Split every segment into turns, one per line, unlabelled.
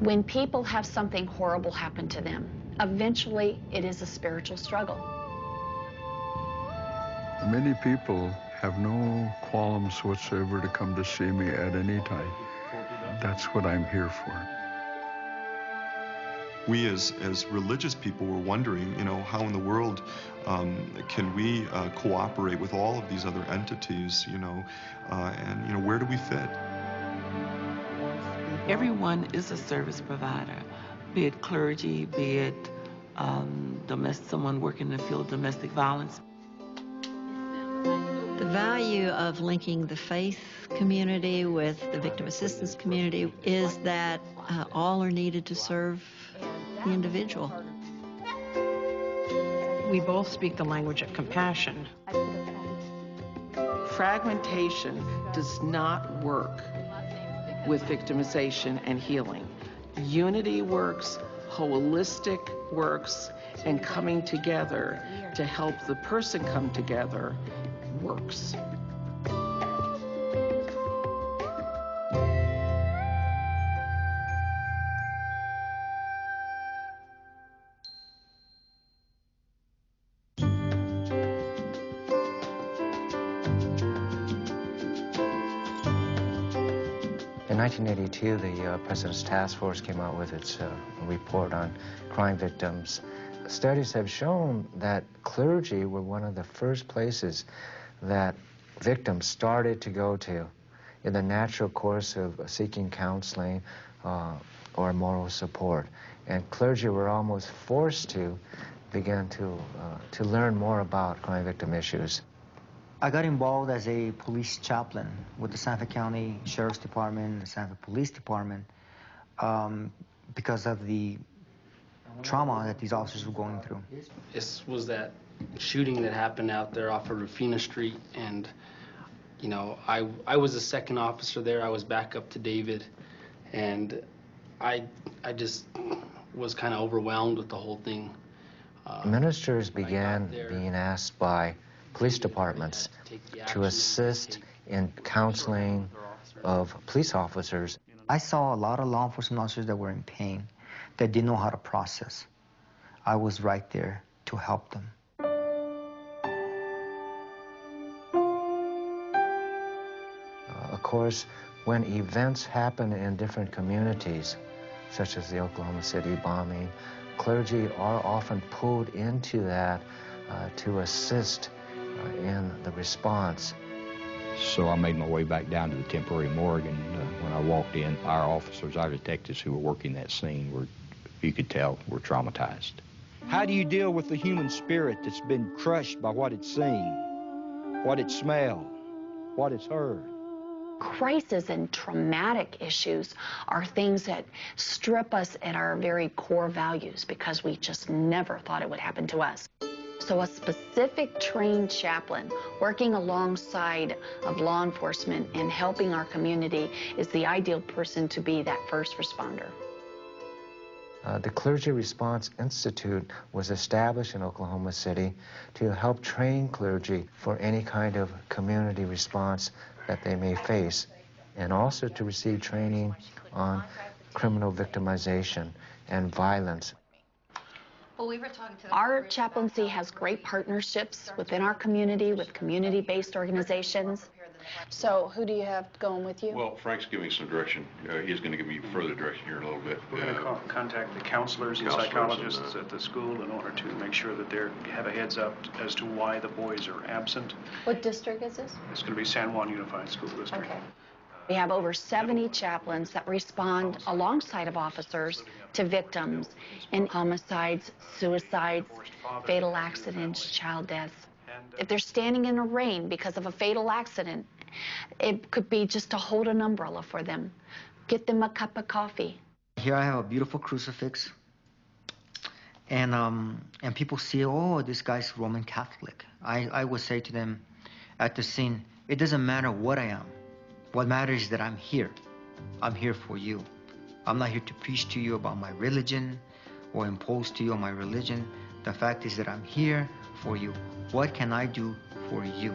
When people have something horrible happen to them, eventually it is a spiritual struggle.
Many people have no qualms whatsoever to come to see me at any time. That's what I'm here for.
We as religious people were wondering, how in the world can we cooperate with all of these other entities, and where do we fit?
Everyone is a service provider, be it clergy, be it someone working in the field of domestic violence.
The value of linking the faith community with the victim assistance community is that all are needed to serve the individual.
We both speak the language of compassion.
Fragmentation does not work with victimization and healing. Unity works, holistic works, and coming together to help the person come together works.
In 1982, the President's Task Force came out with its report on crime victims. Studies have shown that clergy were one of the first places that victims started to go to in the natural course of seeking counseling or moral support. And clergy were almost forced to begin to learn more about crime victim issues.
I got involved as a police chaplain with the Santa Fe County Sheriff's Department, the Santa Fe Police Department, because of the trauma that these officers were going through.
This was that shooting that happened out there off of Rufina Street, and I was the second officer there. I was back up to David, and I just was kind of overwhelmed with the whole thing.
Ministers began being asked by police departments to assist in counseling of police officers.
I saw a lot of law enforcement officers that were in pain, that didn't know how to process. I was right there to help them.
Of course, when events happen in different communities, such as the Oklahoma City bombing, clergy are often pulled into that to assist in the response.
So I made my way back down to the temporary morgue, and when I walked in, our officers, our detectives who were working that scene were, you could tell, were traumatized.
How do you deal with the human spirit that's been crushed by what it's seen, what it's smelled, what it's heard?
Crisis and traumatic issues are things that strip us at our very core values because we just never thought it would happen to us. So a specific trained chaplain working alongside of law enforcement and helping our community is the ideal person to be that first responder.
The Clergy Response Institute was established in Oklahoma City to help train clergy for any kind of community response that they may face, and also to receive training on criminal victimization and violence.
Our chaplaincy has great partnerships within our community with community-based organizations. So who do you have going with you?
Well, Frank's giving some direction. He's going to give me further direction here in a little bit.
We're going to contact the counselors and psychologists at the school in order to make sure that they have a heads up as to why the boys are absent.
What district is this?
It's going to be San Juan Unified School District.
Okay. We have over 70 chaplains that respond alongside of officers to victims in homicides, suicides, fatal accidents, child deaths. If they're standing in the rain because of a fatal accident, it could be just to hold an umbrella for them. Get them a cup of coffee.
Here I have a beautiful crucifix. And people see, oh, this guy's Roman Catholic. I would say to them at the scene, it doesn't matter what I am. What matters is that I'm here. I'm here for you. I'm not here to preach to you about my religion or impose to you on my religion. The fact is that I'm here for you. What can I do for you?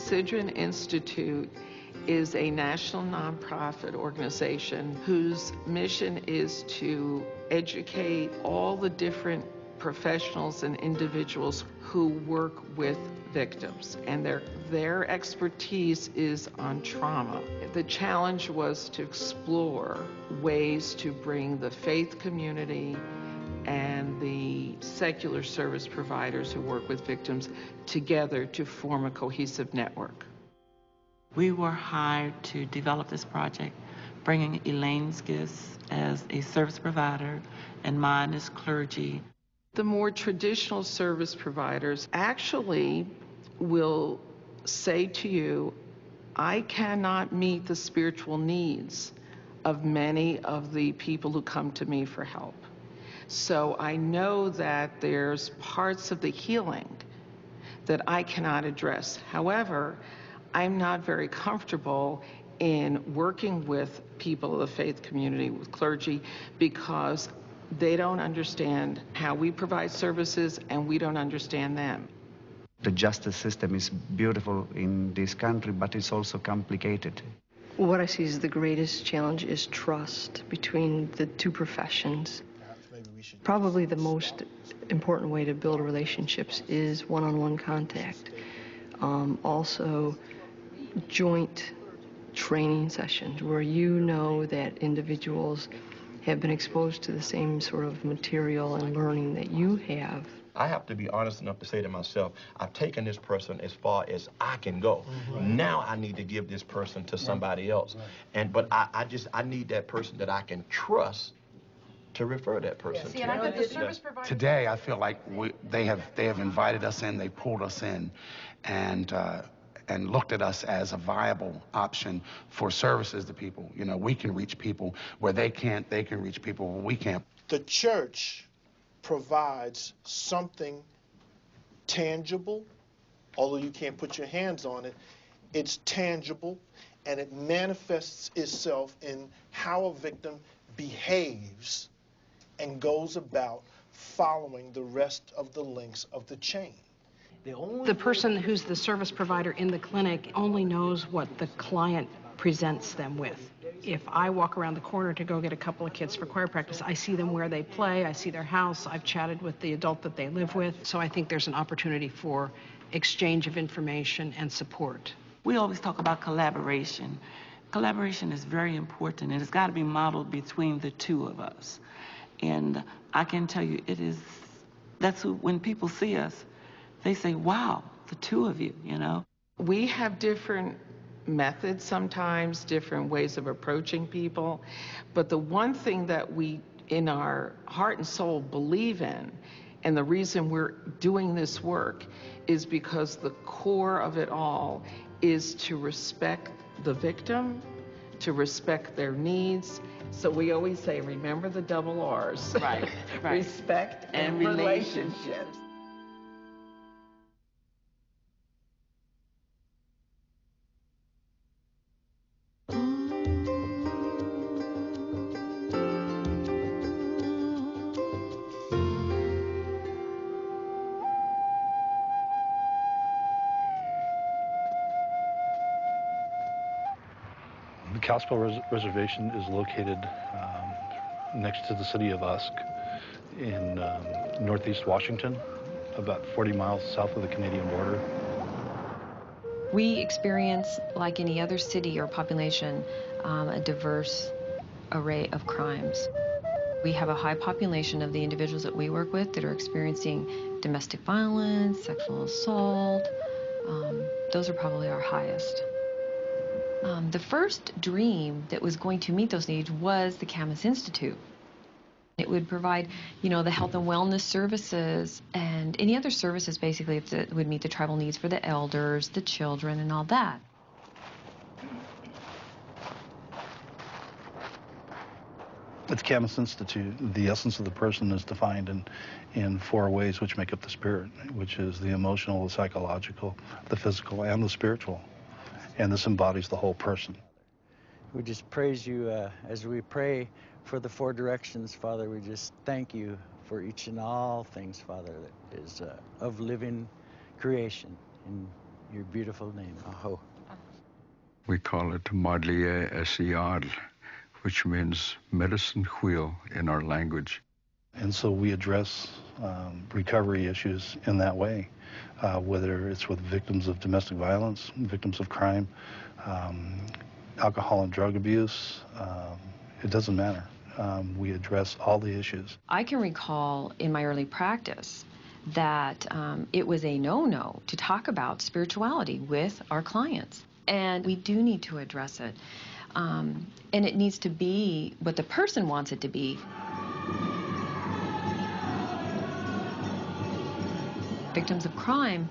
Sidran Institute is a national nonprofit organization whose mission is to educate all the different professionals and individuals who work with victims, and their expertise is on trauma. The challenge was to explore ways to bring the faith community and the secular service providers who work with victims together to form a cohesive network. We were hired to develop this project, bringing Elaine's gifts as a service provider and mine as clergy. The more traditional service providers actually will say to you, I cannot meet the spiritual needs of many of the people who come to me for help. So I know that there's parts of the healing that I cannot address. However, I'm not very comfortable in working with people of the faith community, with clergy, because they don't understand how we provide services and we don't understand them.
The justice system is beautiful in this country, but it's also complicated.
What I see as the greatest challenge is trust between the two professions. Probably the most important way to build relationships is one-on-one contact. Also, joint training sessions where you know that individuals have been exposed to the same sort of material and learning that you have.
I have to be honest enough to say to myself, I've taken this person as far as I can go. Now I need to give this person to somebody else. But I need that person that I can trust to refer that person to.
Today, I feel like they have invited us in, they pulled us in, and looked at us as a viable option for services to people. You know, we can reach people where they can't, they can reach people where we can't.
The church provides something tangible, although you can't put your hands on it. It's tangible, and it manifests itself in how a victim behaves and goes about following the rest of the links of the chain.
The person who's the service provider in the clinic only knows what the client presents them with. If I walk around the corner to go get a couple of kids for choir practice, I see them where they play, I see their house, I've chatted with the adult that they live with, so I think there's an opportunity for exchange of information and support.
We always talk about collaboration. Collaboration is very important, and it's got to be modeled between the two of us. And I can tell you, that's who, when people see us, they say, wow, the two of you, you know. We have different methods sometimes, different ways of approaching people, but the one thing that we, in our heart and soul, believe in, and the reason we're doing this work, is because the core of it all is to respect the victim, to respect their needs. So we always say, remember the double R's. Right. Respect and relationships.
The Kalispell Reservation is located next to the city of Usk in northeast Washington, about 40 miles south of the Canadian border.
We experience, like any other city or population, a diverse array of crimes. We have a high population of the individuals that we work with that are experiencing domestic violence, sexual assault. Those are probably our highest. The first dream that was going to meet those needs was the Camas Institute. It would provide, you know, the health and wellness services and any other services basically that would meet the tribal needs for the elders, the children, and all that.
At the Camas Institute, the essence of the person is defined in 4 ways which make up the spirit, which is the emotional, the psychological, the physical, and the spiritual. And this embodies the whole person.
We just praise you as we pray for the 4 directions, Father. We just thank you for each and all things, Father, that is of living creation. In your beautiful name, Aho.
We call it Madliye Esiad, which means medicine wheel in our language.
And so we address recovery issues in that way, whether it's with victims of domestic violence, victims of crime, alcohol and drug abuse. It doesn't matter. We address all the issues.
I can recall in my early practice that it was a no-no to talk about spirituality with our clients. And we do need to address it. And it needs to be what the person wants it to be. Victims of crime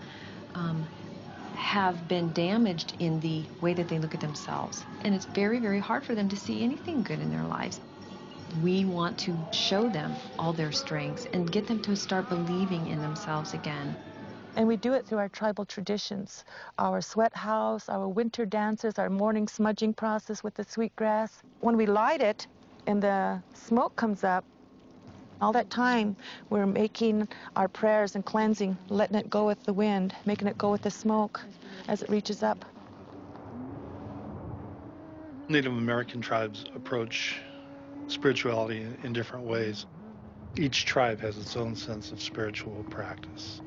have been damaged in the way that they look at themselves. And it's very, very hard for them to see anything good in their lives. We want to show them all their strengths and get them to start believing in themselves again.
And we do it through our tribal traditions, our sweat house, our winter dances, our morning smudging process with the sweet grass. When we light it and the smoke comes up, all that time we're making our prayers and cleansing, letting it go with the wind, making it go with the smoke as it reaches up.
Native American tribes approach spirituality in different ways. Each tribe has its own sense of spiritual practice.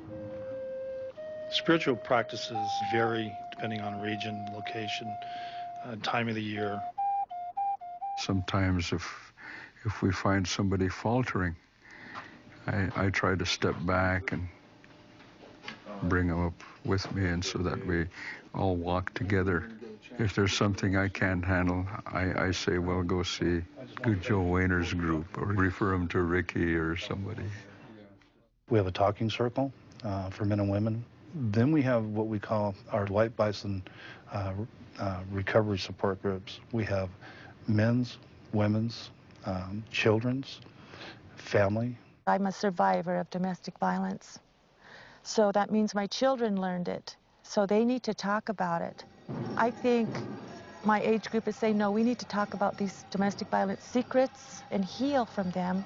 Spiritual practices vary depending on region, location, time of the year.
Sometimes if we find somebody faltering, I try to step back and bring them up with me, and so that we all walk together. If there's something I can't handle, I say, well, go see Good Joe Wayner's group, or refer them to Ricky or somebody.
We have a talking circle for men and women. Then we have what we call our White Bison recovery support groups. We have men's, women's, children's, family.
I'm a survivor of domestic violence. So that means my children learned it. So they need to talk about it. I think my age group is saying, no, we need to talk about these domestic violence secrets and heal from them.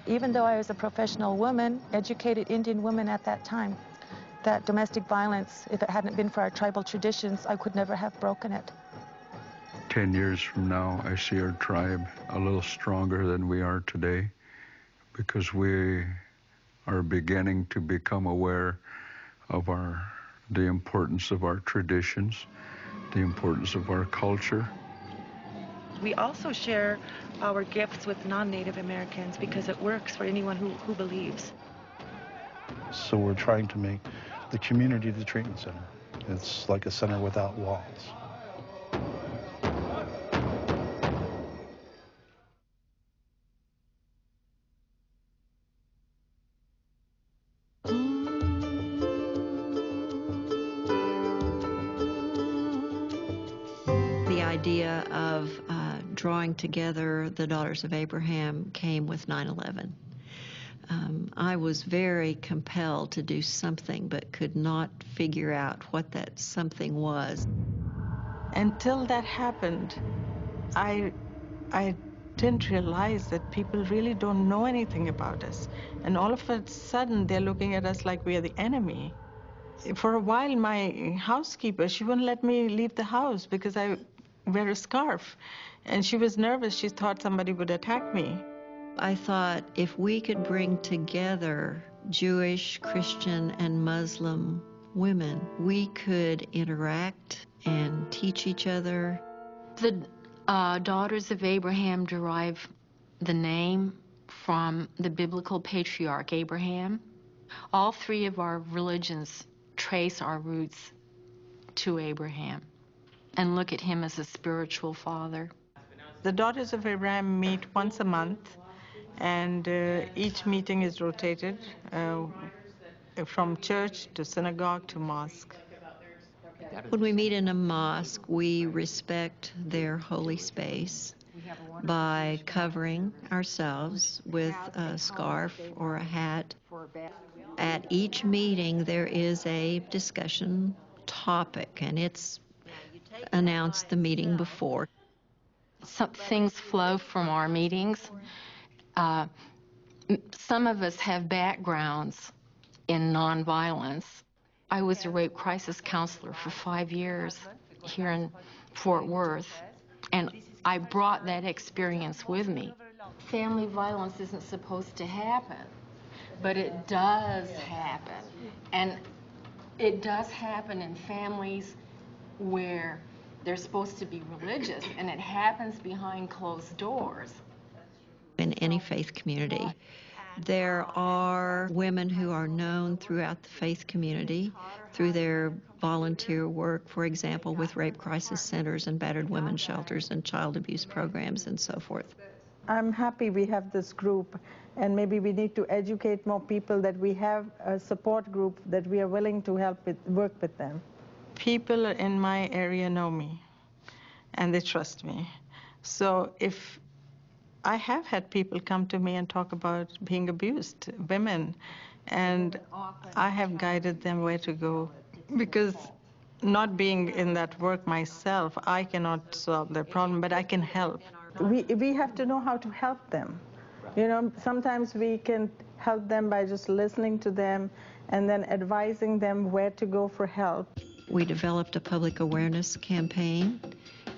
Even though I was a professional woman, educated Indian woman at that time, that domestic violence, if it hadn't been for our tribal traditions, I could never have broken it.
10 years from now, I see our tribe a little stronger than we are today, because we are beginning to become aware of the importance of our traditions, the importance of our culture.
We also share our gifts with non-Native Americans because it works for anyone who believes.
So we're trying to make the community the treatment center. It's like a center without walls.
The idea of drawing together the Daughters of Abraham came with 9/11. I was very compelled to do something, but could not figure out what that something was.
Until that happened, I didn't realize that people really don't know anything about us. And all of a sudden, they're looking at us like we are the enemy. For a while, my housekeeper, she wouldn't let me leave the house because I wear a scarf. And she was nervous. She thought somebody would attack me.
I thought if we could bring together Jewish, Christian, and Muslim women, we could interact and teach each other.
The Daughters of Abraham derive the name from the biblical patriarch Abraham. All three of our religions trace our roots to Abraham and look at him as a spiritual father.
The Daughters of Abraham meet once a month, and each meeting is rotated from church to synagogue to mosque.
When we meet in a mosque, we respect their holy space by covering ourselves with a scarf or a hat. At each meeting, there is a discussion topic, and it's announced the meeting before.
Some things flow from our meetings. Some of us have backgrounds in nonviolence. I was a rape crisis counselor for 5 years here in Fort Worth, and I brought that experience with me. Family violence isn't supposed to happen, but it does happen. And it does happen in families where they're supposed to be religious, and it happens behind closed doors.
In any faith community, there are women who are known throughout the faith community through their volunteer work, for example, with rape crisis centers and battered women's shelters and child abuse programs and so forth.
I'm happy we have this group, and maybe we need to educate more people that we have a support group that we are willing to work with them. People in my area know me, and they trust me. So if I have had people come to me and talk about being abused, women, and I have guided them where to go. Because not being in that work myself, I cannot solve their problem, but I can help. We have to know how to help them. You know, sometimes we can help them by just listening to them and then advising them where to go for help.
We developed a public awareness campaign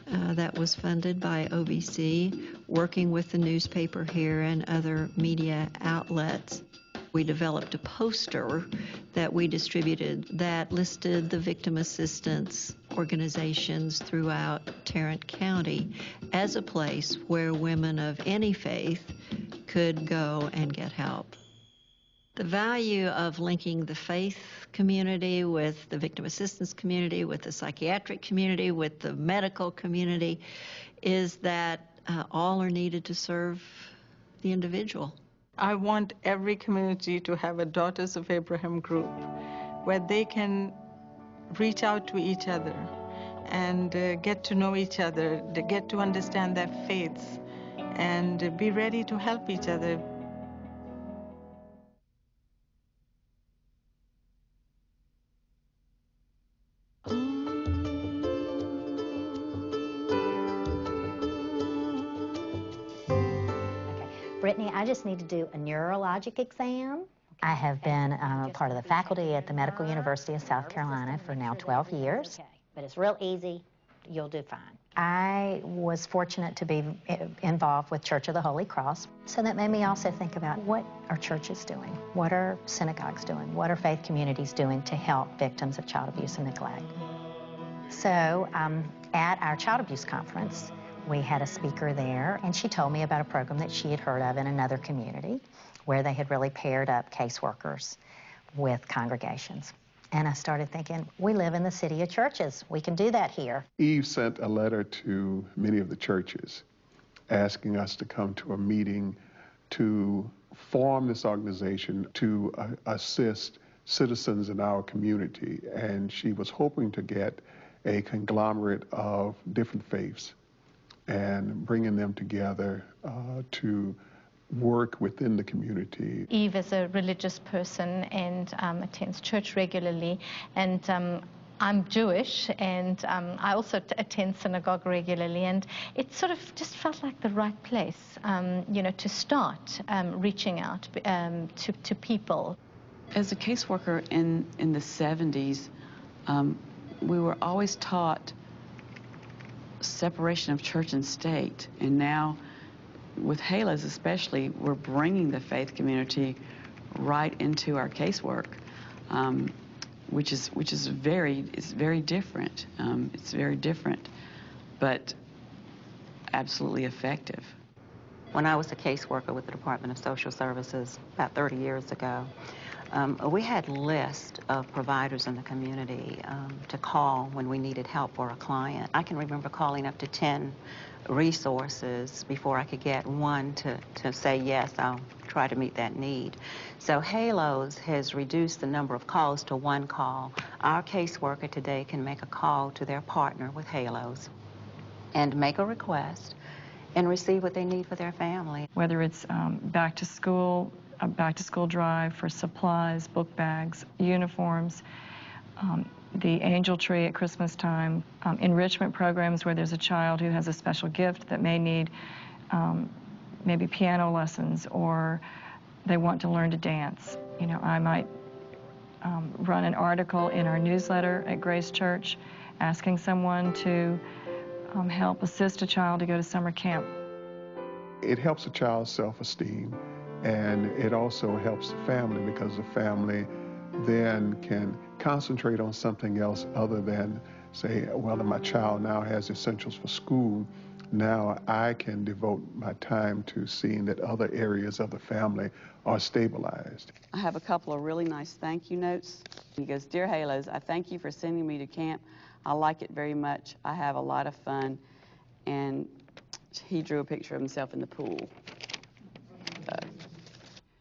that was funded by OVC, working with the newspaper here and other media outlets. We developed a poster that we distributed that listed the victim assistance organizations throughout Tarrant County as a place where women of any faith could go and get help. The value of linking the faith community with the victim assistance community, with the psychiatric community, with the medical community, is that all are needed to serve the individual.
I want every community to have a Daughters of Abraham group where they can reach out to each other and get to know each other, get to understand their faiths, and be ready to help each other.
Brittany, I just need to do a neurologic exam. I have been part of the faculty at the Medical University of South Carolina for now 12 years. But it's real easy. You'll do fine. I was fortunate to be involved with Church of the Holy Cross, so that made me also think about what are churches doing? What are synagogues doing? What are faith communities doing to help victims of child abuse and neglect? So at our child abuse conference, we had a speaker there, and she told me about a program that she had heard of in another community where they had really paired up caseworkers with congregations. And I started thinking, we live in the city of churches. We can do that here.
Eve sent a letter to many of the churches asking us to come to a meeting to form this organization to assist citizens in our community. And she was hoping to get a conglomerate of different faiths and bringing them together to work within the community.
Eve is a religious person and attends church regularly, and I'm Jewish, and I also attend synagogue regularly, and it sort of just felt like the right place, you know, to start reaching out to people.
As a caseworker in the 70s, we were always taught separation of church and state, and now with HALOS especially, we're bringing the faith community right into our casework, which is very different. It's very different, but absolutely effective.
When I was a caseworker with the Department of Social Services about 30 years ago, we had lists of providers in the community to call when we needed help for a client. I can remember calling up to 10 resources before I could get one to say, yes, I'll try to meet that need. So HALOS has reduced the number of calls to one call. Our caseworker today can make a call to their partner with HALOS and make a request and receive what they need for their family.
Whether it's back to school, a back-to-school drive for supplies, book bags, uniforms, the angel tree at Christmas time, enrichment programs where there's a child who has a special gift that may need maybe piano lessons, or they want to learn to dance. You know, I might run an article in our newsletter at Grace Church asking someone to help assist a child to go to summer camp.
It helps a child's self-esteem, and it also helps the family because the family then can concentrate on something else other than say, well, my child now has essentials for school. Now I can devote my time to seeing that other areas of the family are stabilized.
I have a couple of really nice thank you notes. He goes, "Dear Halos, I thank you for sending me to camp. I like it very much. I have a lot of fun." And he drew a picture of himself in the pool.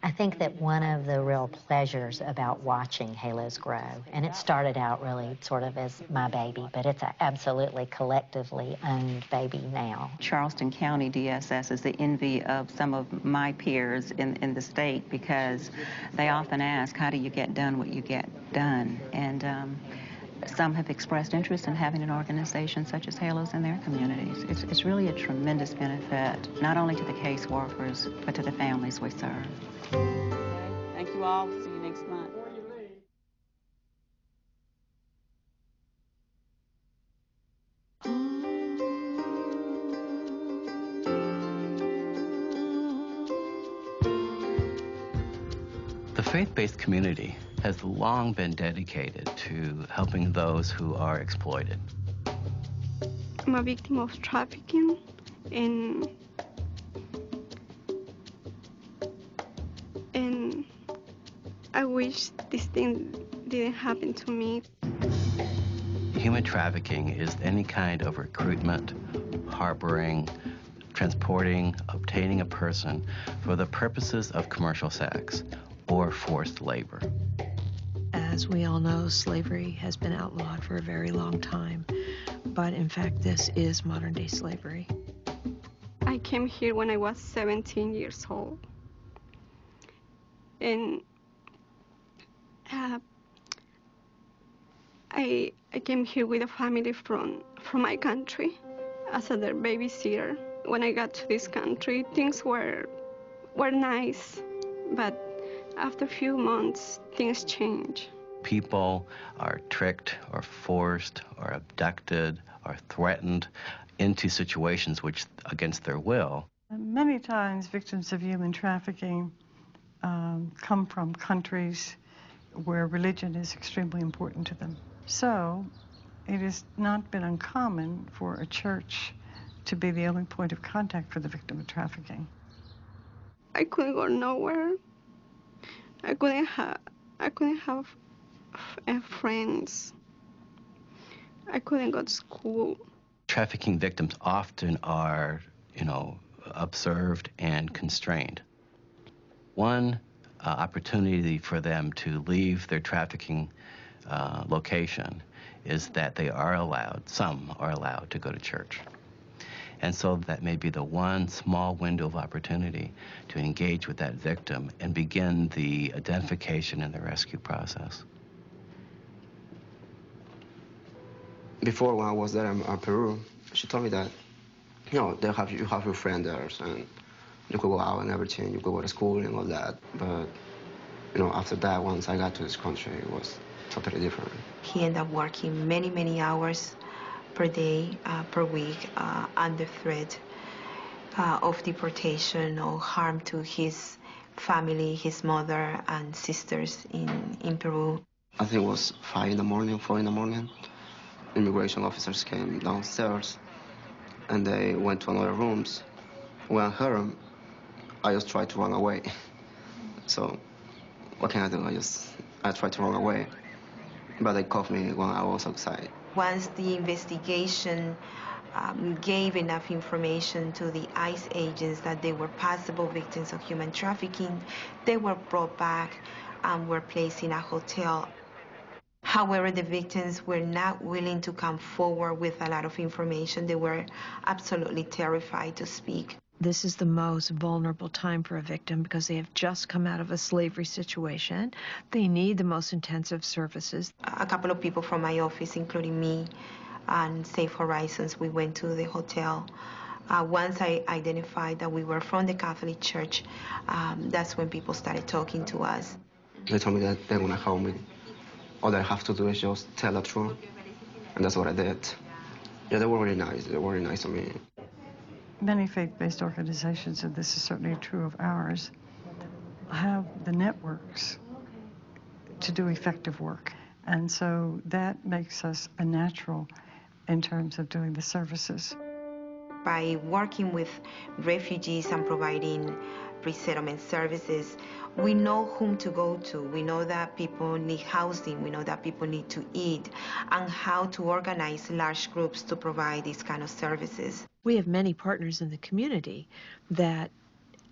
I think that one of the real pleasures about watching Halos grow, and it started out really sort of as my baby, but it's an absolutely collectively owned baby now.
Charleston County DSS is the envy of some of my peers in the state because they often ask, how do you get done what you get done? And some have expressed interest in having an organization such as Halos in their communities. It's really a tremendous benefit, not only to the caseworkers, but to the families we serve.
Thank you all. See you next month.
The faith-based community has long been dedicated to helping those who are exploited.
I'm a victim of trafficking, and I wish this thing didn't happen to me.
Human trafficking is any kind of recruitment, harboring, transporting, obtaining a person for the purposes of commercial sex or forced labor.
As we all know, slavery has been outlawed for a very long time, but in fact, this is modern-day slavery.
I came here when I was 17 years old, and I came here with a family from my country as their babysitter. When I got to this country, things were nice, but after a few months, things change.
People are tricked or forced or abducted or threatened into situations which, against their will.
Many times, victims of human trafficking come from countries where religion is extremely important to them. So it has not been uncommon for a church to be the only point of contact for the victim of trafficking.
I couldn't go nowhere. I couldn't have friends. I couldn't go to school.
Trafficking victims often are, observed and constrained. One opportunity for them to leave their trafficking location is that some are allowed to go to church. And so that may be the one small window of opportunity to engage with that victim and begin the identification and the rescue process.
Before, when I was there in Peru, she told me that, you have your friend there, and you could go out and everything, you could go to school and all that. But, after that, once I got to this country, it was totally different.
He ended up working many, many hours per day, per week, under threat of deportation or harm to his family, his mother and sisters in Peru.
I think it was 4 in the morning. Immigration officers came downstairs and they went to another rooms. When I heard them, I just tried to run away. So what can I do? I tried to run away, but they caught me when I was outside.
Once the investigation gave enough information to the ICE agents that they were possible victims of human trafficking, they were brought back and were placed in a hotel. However, the victims were not willing to come forward with a lot of information. They were absolutely terrified to speak.
This is the most vulnerable time for a victim because they have just come out of a slavery situation. They need the most intensive services.
A couple of people from my office, including me and Safe Horizons, we went to the hotel. Once I identified that we were from the Catholic Church, that's when people started talking to us.
They told me that they're going to help me all I have to do is just tell the truth. And that's what I did. Yeah, they were really nice. They were really nice to me.
Many faith-based organizations, and this is certainly true of ours, have the networks to do effective work. And so that makes us a natural in terms of doing the services.
By working with refugees and providing resettlement services, we know whom to go to. We know that people need housing. We know that people need to eat, and how to organize large groups to provide these kind of services.
We have many partners in the community that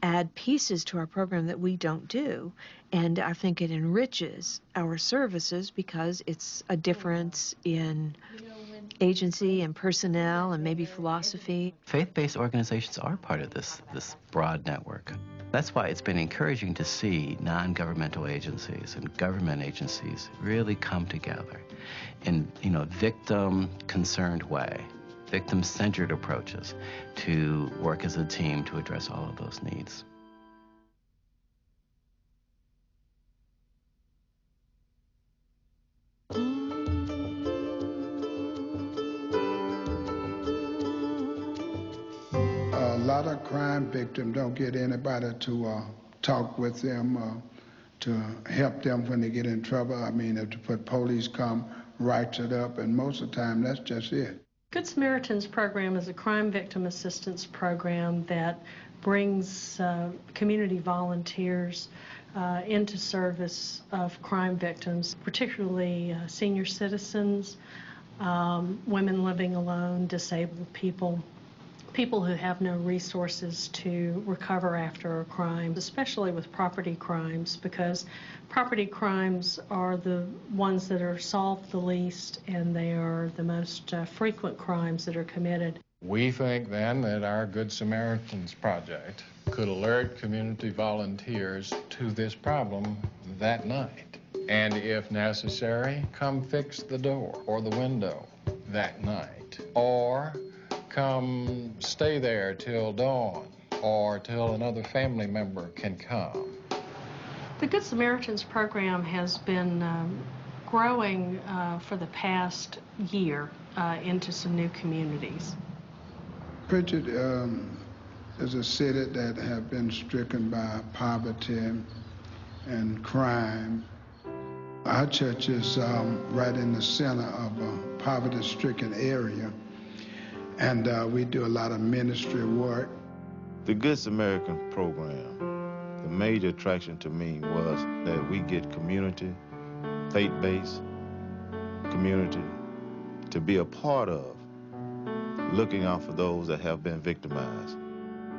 add pieces to our program that we don't do, and I think it enriches our services because it's a difference in agency and personnel and maybe philosophy.
Faith-based organizations are part of this broad network. That's why it's been encouraging to see non-governmental agencies and government agencies really come together in, victim-concerned way, victim-centered approaches to work as a team to address all of those needs.
A lot of crime victims don't get anybody to talk with them, to help them when they get in trouble. I mean, if the police come, writes it up, and most of the time, that's just it.
Good Samaritans program is a crime victim assistance program that brings community volunteers into service of crime victims, particularly senior citizens, women living alone, disabled people, people who have no resources to recover after a crime, especially with property crimes, because property crimes are the ones that are solved the least, and they are the most frequent crimes that are committed.
We think then that our Good Samaritans project could alert community volunteers to this problem that night, and if necessary, come fix the door or the window that night, or come stay there till dawn, or till another family member can come.
The Good Samaritans program has been growing for the past year into some new communities.
Pritchett is a city that has been stricken by poverty and crime. Our church is right in the center of a poverty-stricken area, and we do a lot of ministry work.
The Good Samaritan program, the major attraction to me was that we get community, faith-based community, to be a part of, looking out for those that have been victimized.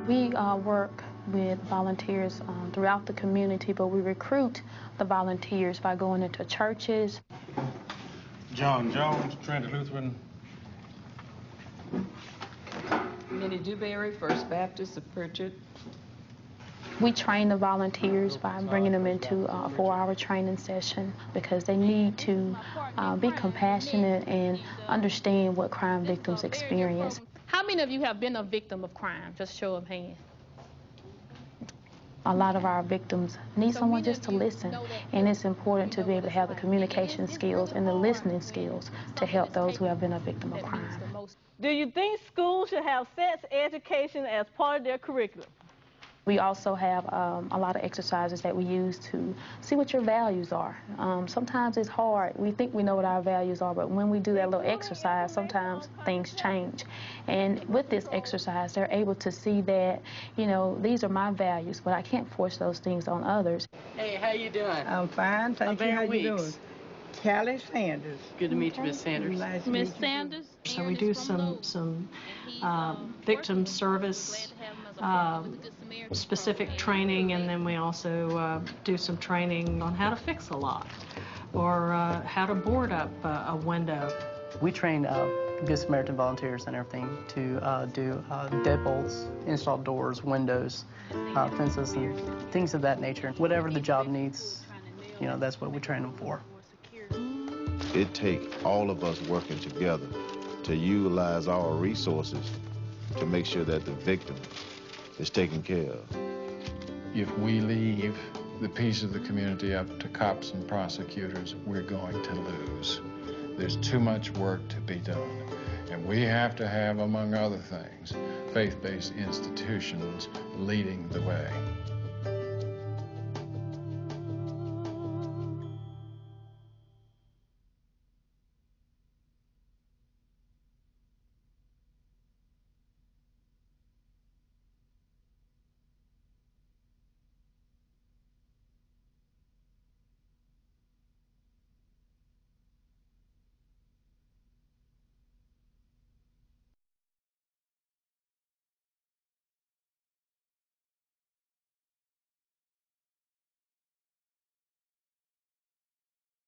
We work with volunteers throughout the community, but we recruit the volunteers by going into churches.
John Jones, Trinity Lutheran.
Minnie Dewberry, First Baptist of Pritchett.
We train the volunteers by bringing them into a 4-hour training session because they need to be compassionate and understand what crime victims experience.
How many of you have been a victim of crime? Just show of hands.
A lot of our victims need someone just to listen, and it's important to be able to have the communication skills and the listening skills to help those who have been a victim of crime.
Do you think schools should have sex education as part of their curriculum?
We also have a lot of exercises that we use to see what your values are. Sometimes it's hard. We think we know what our values are, but when we do that little exercise, sometimes things change. And with this exercise, they're able to see that, these are my values, but I can't force those things on others.
Hey, how you doing?
I'm fine, thank you. How you doing? Callie Sanders.
Good to meet you, Miss Sanders.
Nice
Miss Sanders?
So we do some victim service specific training, and then we also do some training on how to fix a lock or how to board up a window.
We train Good Samaritan volunteers and everything to do deadbolts, install doors, windows, fences, and things of that nature. Whatever the job needs, that's what we train them for.
It takes all of us working together to utilize our resources to make sure that the victim is taken care of.
If we leave the piece of the community up to cops and prosecutors, we're going to lose. There's too much work to be done. And we have to have, among other things, faith-based institutions leading the way.